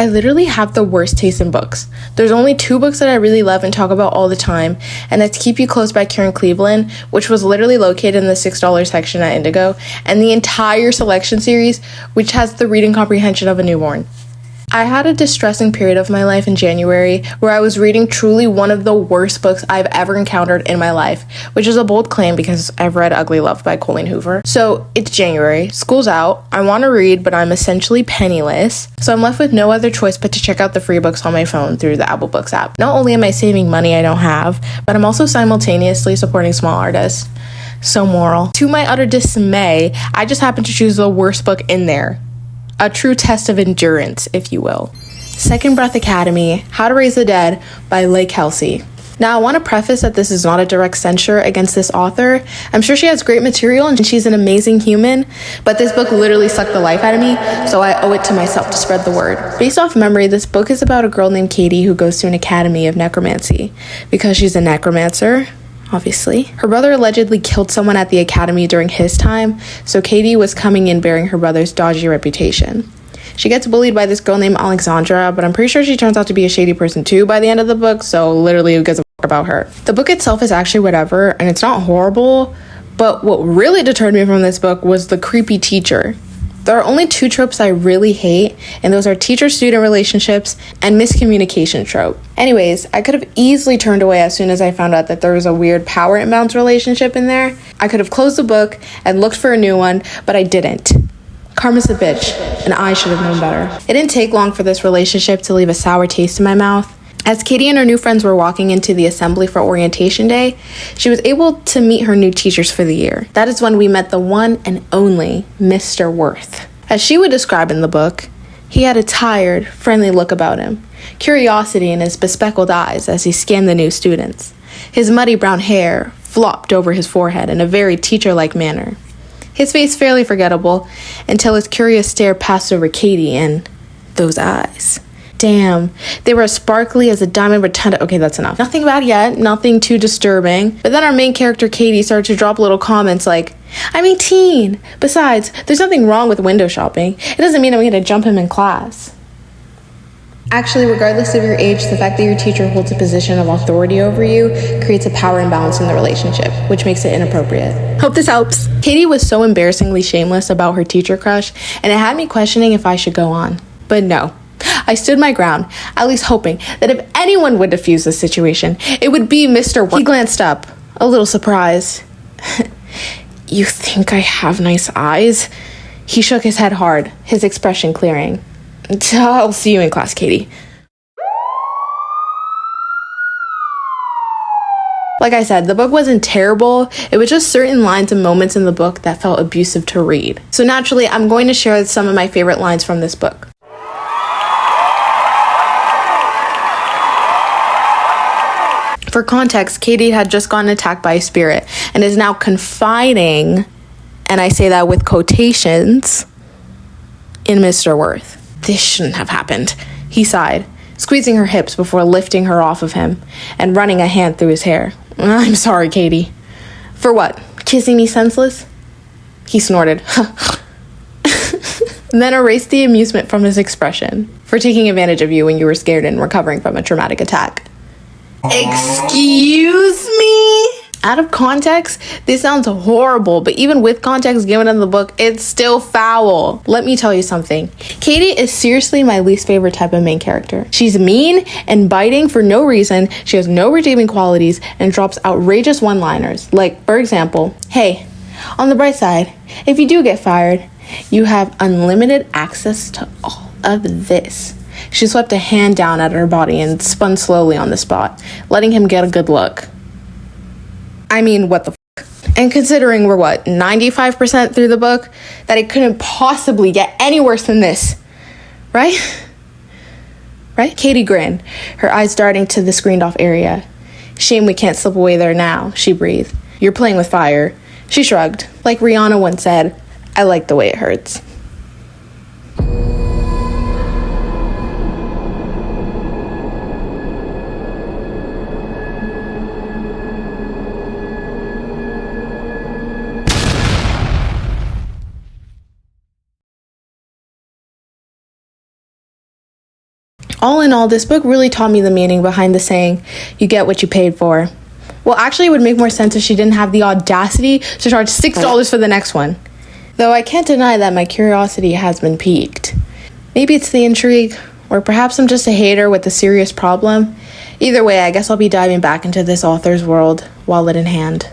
I literally have the worst taste in books. There's only 2 books that I really love and talk about all the time, and that's Keep You Close by Karen Cleveland, which was literally located in the $6 section at Indigo, and the entire selection series, which has the reading comprehension of a newborn. I had a distressing period of my life in January where I was reading truly one of the worst books I've ever encountered in my life, which is a bold claim because I've read Ugly Love by Colleen Hoover. So it's January, school's out, I want to read, but I'm essentially penniless, so I'm left with no other choice but to check out the free books on my phone through the Apple Books app. Not only am I saving money I don't have, but I'm also simultaneously supporting small artists. So moral. To my utter dismay, I just happened to choose the worst book in there. A true test of endurance, if you will. Second Breath Academy, How to Raise the Dead by Leigh Kelsey. Now, I want to preface that this is not a direct censure against this author. I'm sure she has great material and she's an amazing human, but this book literally sucked the life out of me, so I owe it to myself to spread the word. Based off memory, this book is about a girl named Katie who goes to an academy of necromancy. Because she's a necromancer, obviously. Her brother allegedly killed someone at the academy during his time, so Katie was coming in bearing her brother's dodgy reputation. She gets bullied by this girl named Alexandra, but I'm pretty sure she turns out to be a shady person too by the end of the book, so literally who gives a fuck about her. The book itself is actually whatever, and it's not horrible, but what really deterred me from this book was the creepy teacher. There are only 2 tropes I really hate, and those are teacher-student relationships and miscommunication trope. Anyways, I could have easily turned away as soon as I found out that there was a weird power imbalance relationship in there. I could have closed the book and looked for a new one, but I didn't. Karma's a bitch, and I should have known better. It didn't take long for this relationship to leave a sour taste in my mouth. As Katie and her new friends were walking into the assembly for orientation day, she was able to meet her new teachers for the year. That is when we met the one and only Mr. Worth. As she would describe in the book, he had a tired, friendly look about him, curiosity in his bespectacled eyes as he scanned the new students. His muddy brown hair flopped over his forehead in a very teacher-like manner. His face fairly forgettable until his curious stare passed over Katie and those eyes. Damn, they were as sparkly as a diamond rotunda. Okay, that's enough. Nothing bad yet, nothing too disturbing. But then our main character, Katie, started to drop little comments like, I'm 18. Besides, there's nothing wrong with window shopping. It doesn't mean I'm going to jump him in class. Actually, regardless of your age, the fact that your teacher holds a position of authority over you creates a power imbalance in the relationship, which makes it inappropriate. Hope this helps. Katie was so embarrassingly shameless about her teacher crush, and it had me questioning if I should go on. But no. I stood my ground, at least hoping that if anyone would defuse the situation, it would be Mr. Worth. He glanced up, a little surprised. You think I have nice eyes? He shook his head hard, his expression clearing. I'll see you in class, Katie. Like I said, the book wasn't terrible. It was just certain lines and moments in the book that felt abusive to read. So naturally, I'm going to share some of my favorite lines from this book. For context, Katie had just gotten attacked by a spirit and is now confiding, and I say that with quotations, in Mr. Worth. This shouldn't have happened, he sighed, squeezing her hips before lifting her off of him and running a hand through his hair. I'm sorry, Katie. For what? Kissing me senseless? He snorted. And then erased the amusement from his expression for taking advantage of you when you were scared and recovering from a traumatic attack. Excuse me? Out of context, this sounds horrible, but even with context given in the book, it's still foul. Let me tell you something. Katie is seriously my least favorite type of main character. She's mean and biting for no reason, she has no redeeming qualities, and drops outrageous one-liners. Like, for example, hey, on the bright side, if you do get fired, you have unlimited access to all of this. She swept a hand down at her body and spun slowly on the spot, letting him get a good look. I mean, what the f***? And considering we're, 95% through the book, that it couldn't possibly get any worse than this. Right? Right? Katie grinned, her eyes darting to the screened-off area. Shame we can't slip away there now, she breathed. You're playing with fire. She shrugged. Like Rihanna once said, I like the way it hurts. All in all, this book really taught me the meaning behind the saying, you get what you paid for. Well, actually, it would make more sense if she didn't have the audacity to charge $6 for the next one. Though I can't deny that my curiosity has been piqued. Maybe it's the intrigue, or perhaps I'm just a hater with a serious problem. Either way, I guess I'll be diving back into this author's world, wallet in hand.